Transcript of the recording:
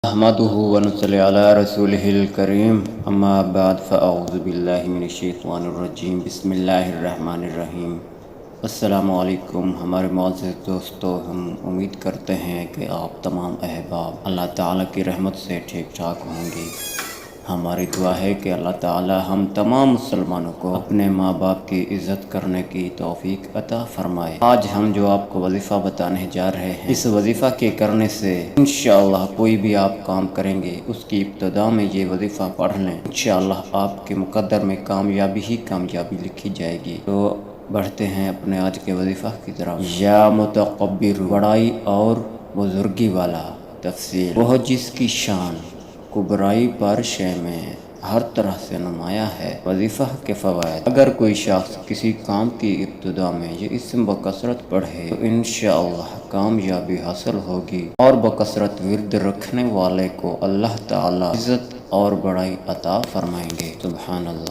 احمدہ ونصلی علی رسولہ الکریم اما بعد فاعوذ باللہ من الشیطان الرجیم بسم اللہ الرحمن الرحیم۔ السلام علیکم ہمارے معزز دوستو، ہم امید کرتے ہیں کہ آپ تمام احباب اللہ تعالیٰ کی رحمت سے ٹھیک ٹھاک ہوں گے۔ ہماری دعا ہے کہ اللہ تعالیٰ ہم تمام مسلمانوں کو اپنے ماں باپ کی عزت کرنے کی توفیق عطا فرمائے۔ آج ہم جو آپ کو وظیفہ بتانے جا رہے ہیں، اس وظیفہ کے کرنے سے انشاءاللہ کوئی بھی آپ کام کریں گے اس کی ابتدا میں یہ وظیفہ پڑھ لیں، انشاءاللہ آپ کے مقدر میں کامیابی ہی کامیابی لکھی جائے گی۔ تو بڑھتے ہیں اپنے آج کے وظیفہ کی طرف۔ یا متکبر، بڑائی اور بزرگی والا۔ تفسیر: وہ جس کی شان کبرائی پر شے میں ہر طرح سے نمایاں ہے۔ وظیفہ کے فوائد: اگر کوئی شخص کسی کام کی ابتدا میں یہ اسم بکثرت پڑھے تو انشاءاللہ کامیابی حاصل ہوگی، اور بکثرت ورد رکھنے والے کو اللہ تعالی عزت اور بڑائی عطا فرمائیں گے۔ سبحان اللہ۔